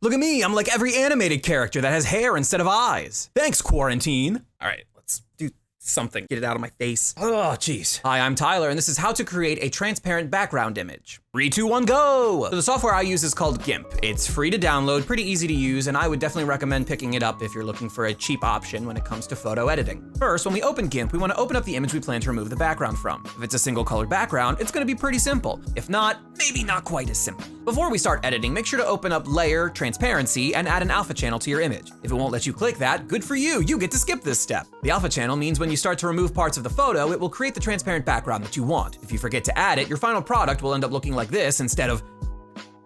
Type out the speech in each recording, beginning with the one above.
Look at me, I'm like every animated character that has hair instead of eyes. Thanks, quarantine. All right, let's do something. Get it out of my face. Oh, jeez. Hi, I'm Tyler, and this is how to create a transparent background image. 3, 2, 1, go! So the software I use is called GIMP. It's free to download, pretty easy to use, and I would definitely recommend picking it up if you're looking for a cheap option when it comes to photo editing. First, when we open GIMP, we want to open up the image we plan to remove the background from. If it's a single colored background, it's going to be pretty simple. If not, maybe not quite as simple. Before we start editing, make sure to open up Layer, Transparency, and add an alpha channel to your image. If it won't let you click that, good for you, you get to skip this step. The alpha channel means when you start to remove parts of the photo, it will create the transparent background that you want. If you forget to add it, your final product will end up looking like this instead of...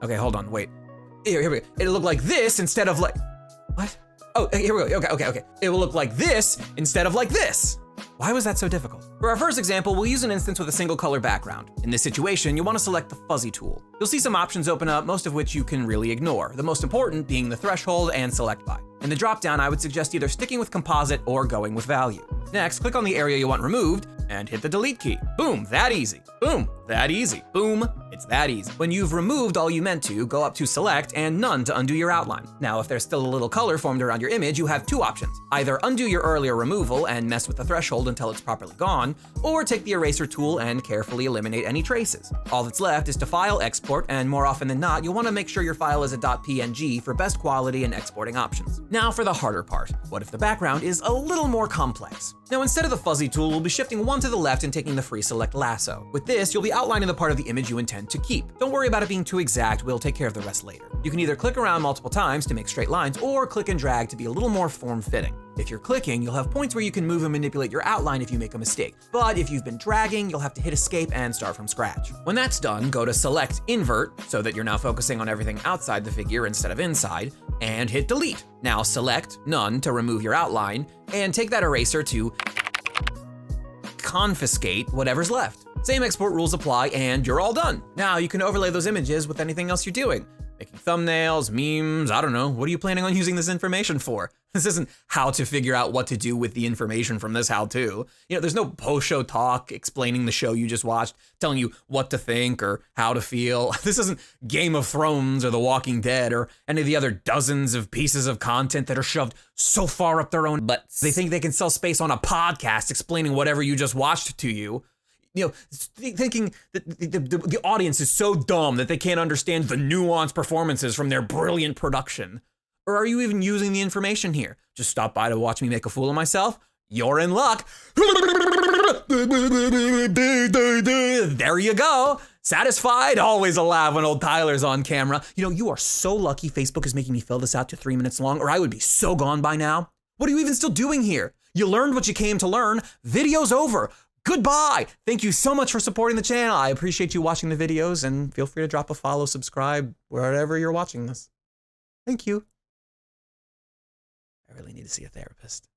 Okay, hold on, wait. Here we go. It'll look like this instead of like... What? Oh, here we go, okay. It will look like this instead of like this. Why was that so difficult? For our first example, we'll use an instance with a single color background. In this situation, you'll want to select the fuzzy tool. You'll see some options open up, most of which you can really ignore, the most important being the threshold and select by. In the dropdown, I would suggest either sticking with composite or going with value. Next, click on the area you want removed and hit the delete key. Boom, that easy. Boom, that easy. Boom, it's that easy. When you've removed all you meant to, go up to select and none to undo your outline. Now, if there's still a little color formed around your image, you have two options. Either undo your earlier removal and mess with the threshold until it's properly gone, or take the eraser tool and carefully eliminate any traces. All that's left is to file, export, and more often than not, you'll want to make sure your file is a .png for best quality and exporting options. Now for the harder part. What if the background is a little more complex? Now, instead of the fuzzy tool, we'll be shifting one to the left and taking the free select lasso. With this, you'll be outlining the part of the image you intend to keep. Don't worry about it being too exact, we'll take care of the rest later. You can either click around multiple times to make straight lines, or click and drag to be a little more form-fitting. If you're clicking, you'll have points where you can move and manipulate your outline if you make a mistake. But if you've been dragging, you'll have to hit escape and start from scratch. When that's done, go to select invert, so that you're now focusing on everything outside the figure instead of inside, and hit delete. Now select none to remove your outline, and take that eraser to confiscate whatever's left. Same export rules apply, and you're all done. Now you can overlay those images with anything else you're doing. Making thumbnails, memes, I don't know. What are you planning on using this information for? This isn't how to figure out what to do with the information from this how-to. You know, there's no post-show talk explaining the show you just watched, telling you what to think or how to feel. This isn't Game of Thrones or The Walking Dead or any of the other dozens of pieces of content that are shoved so far up their own butts. They think they can sell space on a podcast explaining whatever you just watched to you. You know, thinking that the audience is so dumb that they can't understand the nuanced performances from their brilliant production. Or are you even using the information here? Just stop by to watch me make a fool of myself? You're in luck. There you go. Satisfied? Always a laugh when old Tyler's on camera. You know, you are so lucky Facebook is making me fill this out to 3 minutes long, or I would be so gone by now. What are you even still doing here? You learned what you came to learn. Video's over. Goodbye. Thank you so much for supporting the channel. I appreciate you watching the videos, and feel free to drop a follow, subscribe, wherever you're watching this. Thank you. I really need to see a therapist.